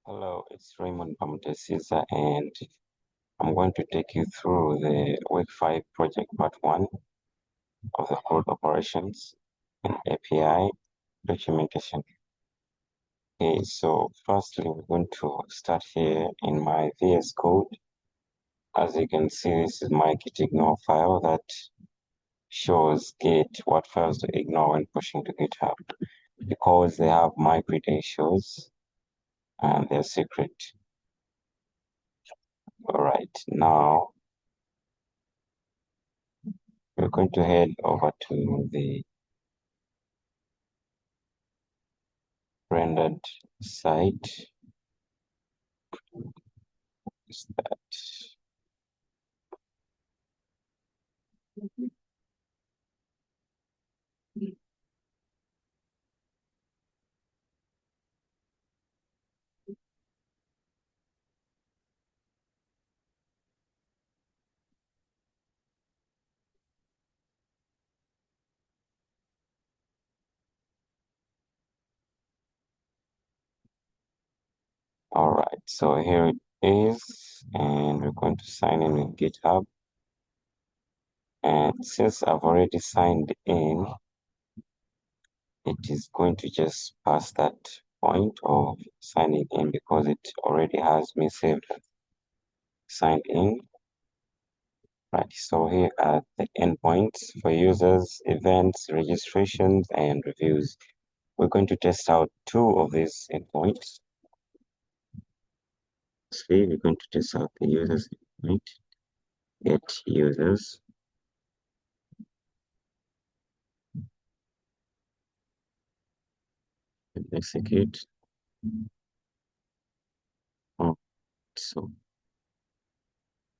Hello, it's Raymond Caesar, and I'm going to take you through the week 5 project part 1 of the CRUD operations and API documentation. Okay, so firstly, we're going to start here in my VS Code. As you can see, this is my git ignore file that shows Git what files to ignore when pushing to GitHub because they have my credentials and they're secret. All right, now we're going to head over to the rendered site. Is that all right? So here it is, and we're going to sign in with GitHub. And since I've already signed in, it is going to just pass that point of signing in because it already has me saved as signed in. Right, so here are the endpoints for users, events, registrations, and reviews. We're going to test out 2 of these endpoints. Firstly, we're going to test out the users endpoint, get users. And execute. Oh, so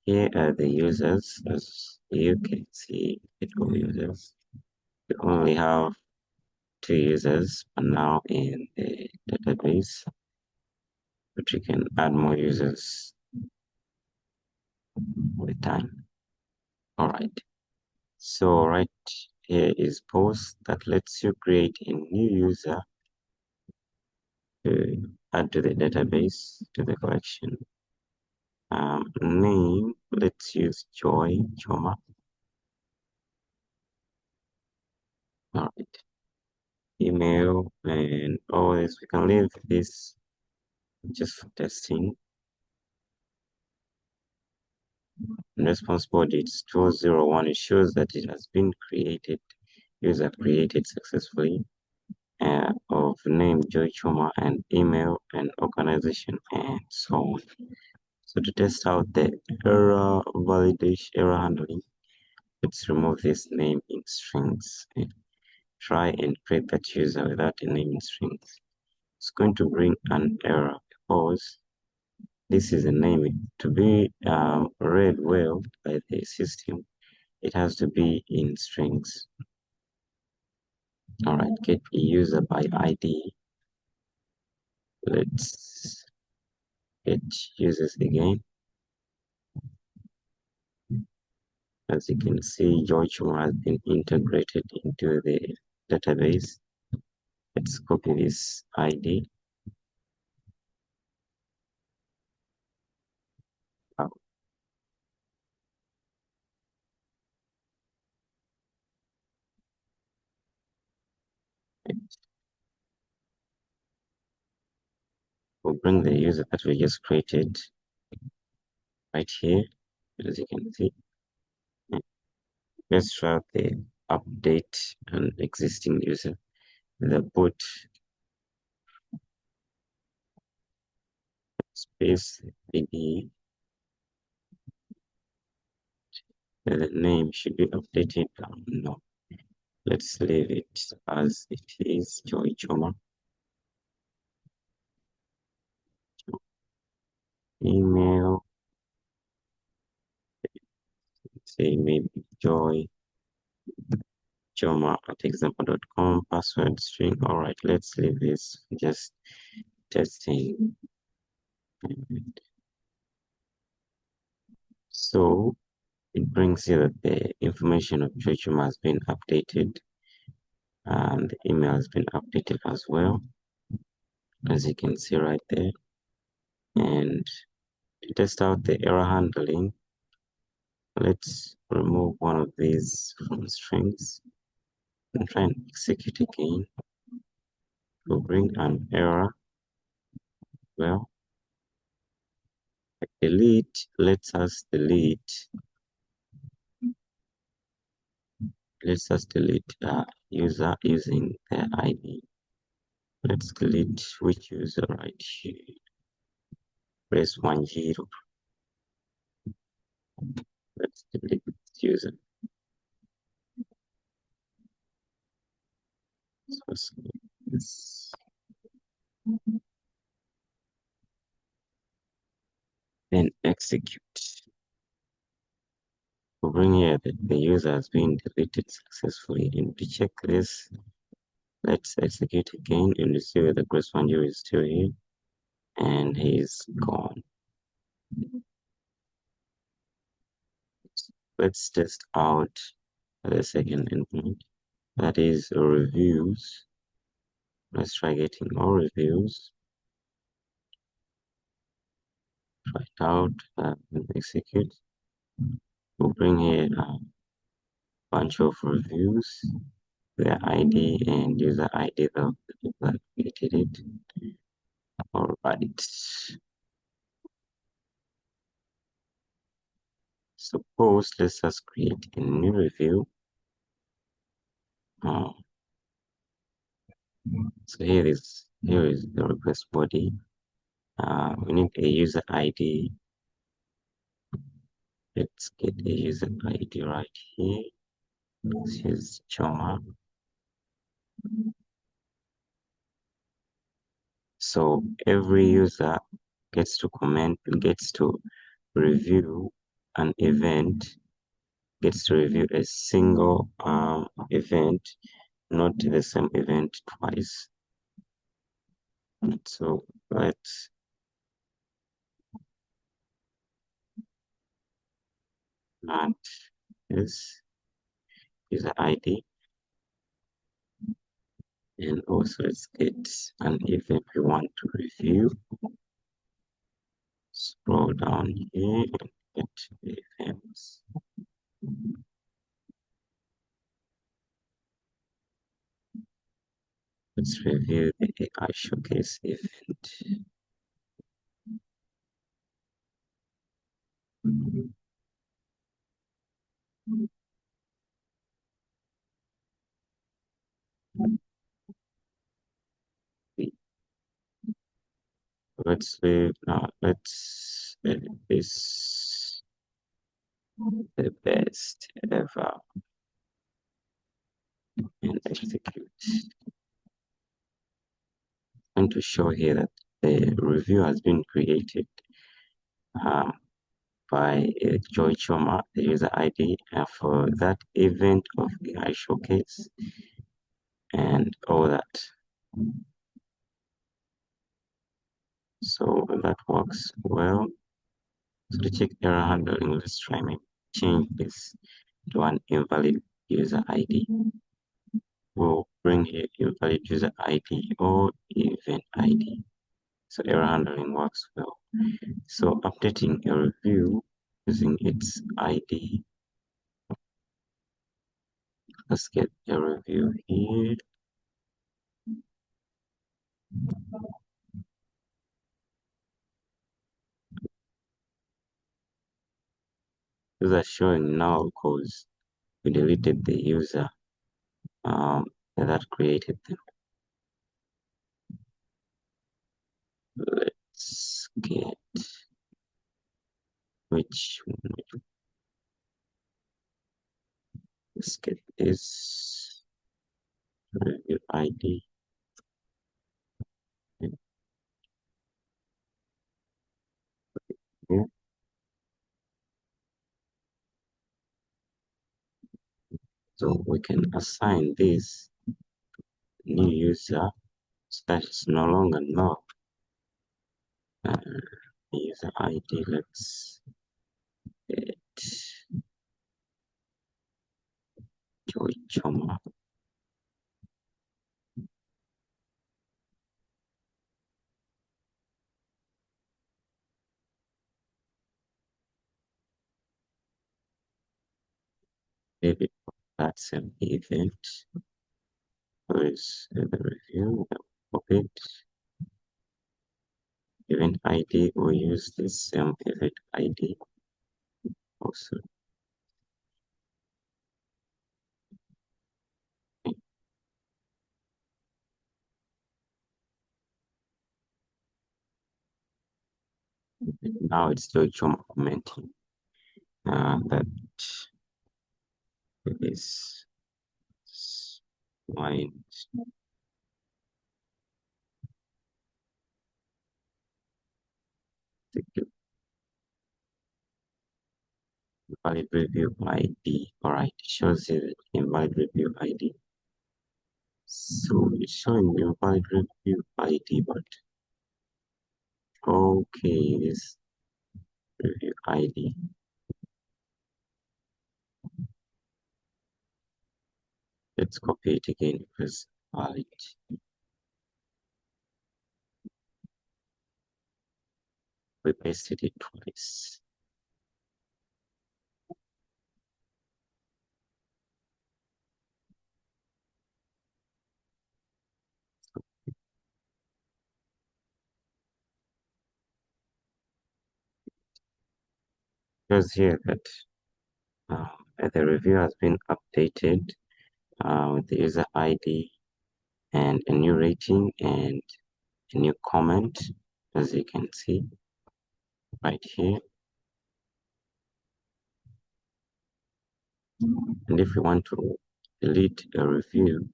here are the users. As you can see, all users. We only have 2 users for now in the database, but we can add more users with time. All right. So right here is post that lets you create a new user to add to the database, to the collection. Name, let's use Joy Choma. All right. Email and all this. We can leave this just for testing. And response body, it's 201. It shows that it has been created, user created successfully, of name Joy Choma and email and organization and so on. So to test out the error validation, error handling, let's remove this name in strings and try and create that user without a name in strings. It's going to bring an error because this is a name. To be read well by the system, it has to be in strings. All right, get a user by ID. Let's get users again. As you can see, George has been integrated into the database. Let's copy this ID. Oh, we'll bring the user that we just created right here, as you can see. Let's try the update an existing user. The boot space ID. The name should be updated. No, let's leave it as it is. Joy Choma. Email. Say maybe Joy Choma at example.com. Password string. All right, let's leave this. Just testing. So it brings you that the information of Joy Choma has been updated and the email has been updated as well, as you can see right there. And to test out the error handling, let's remove one of these from strings and try and execute again. We'll bring an error. Well, delete lets us delete user using their ID. Let's delete which user right here. Press 10. Let's delete this user. So this. Then execute. We'll bring here that the user has been deleted successfully. And to check this, let's execute again and we see whether Grace Wanju is still here. And he's gone. Let's test out the second endpoint. That is reviews. Let's try getting more reviews. Try it out and execute. We'll bring here a bunch of reviews, their ID and user ID that created it. All right. Suppose let's just create a new review. So here is the request body. We need a user ID. Let's get a user ID right here. This is Choma. So every user gets to comment, gets to review an event, gets to review a single event, not the same event twice. So let's add this user ID. And also let's get an event we want to review. Scroll down here and get events. Let's review the AI showcase event. Let's leave now. Let's edit this the best ever and execute. And to show here that the review has been created by Joy Choma, the user ID, for that event of AI showcase and all that. So that works well. So to check error handling, let's try and change this to an invalid user ID. We'll bring here invalid user ID or event ID. So error handling works well. So updating a review using its ID. Let's get a review here. These are showing now because we deleted the user that created them. Let's get which one? Let's get this review ID. Yeah. So we can assign this new user so that it's no longer no user ID. Let's get Joy Choma. maybe that same event. Where is the review? Copy it. Event ID, we use this same event ID also. Now it's still commenting that this wine invalid review ID. Alright, it shows here invalid review ID. So it's showing invalid review ID, but okay, this review ID. Let's copy it again because valid. We pasted it twice. Shows here that the review has been updated with the user ID and a new rating and a new comment, as you can see right here. And if we want to delete a review,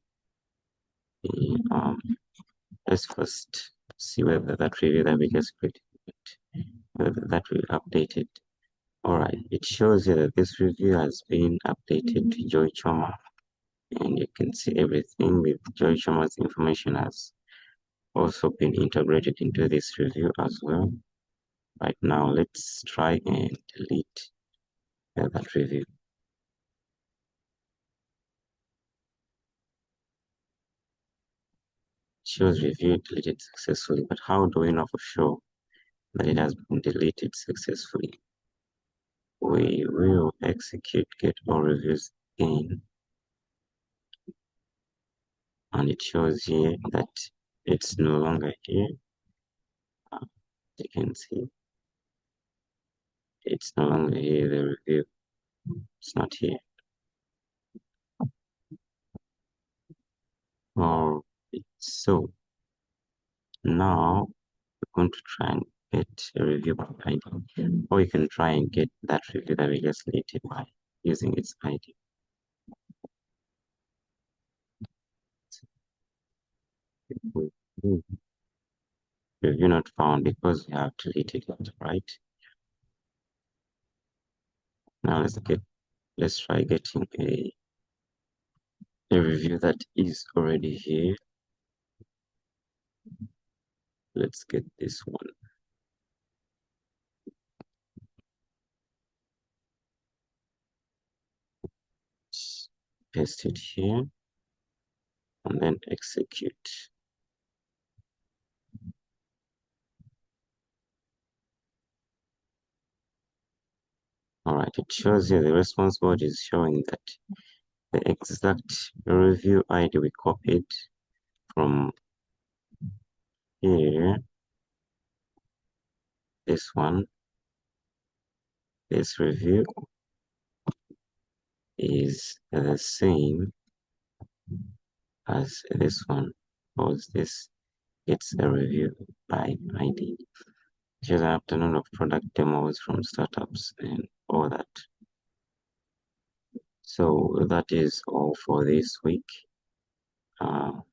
let's first see whether that review that we just created, whether that will update it. All right, it shows here that this review has been updated to Joy Choma, and you can see everything with Joy Choma's information has also been integrated into this review as well. Right now, let's try and delete that review. It shows review deleted successfully, but how do we know for sure that it has been deleted successfully? We will execute get all reviews again, and it shows here that it's no longer here. You can see it's no longer here, the review, it's not here. All right, so now we're going to try and get a review by ID, or you can try and get that review that we just deleted by using its ID. Review not found because we have deleted it, right? Now let's try getting a review that is already here. Let's get this one. Paste it here and then execute. All right, it shows here the response board is showing that the exact review ID we copied from here, this one, this review is the same as this one, because this gets a review by ID. Here's an afternoon of product demos from startups and all that. So that is all for this week. For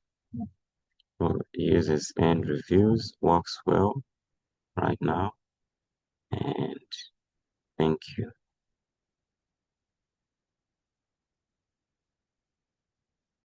users and reviews works well right now, and thank you.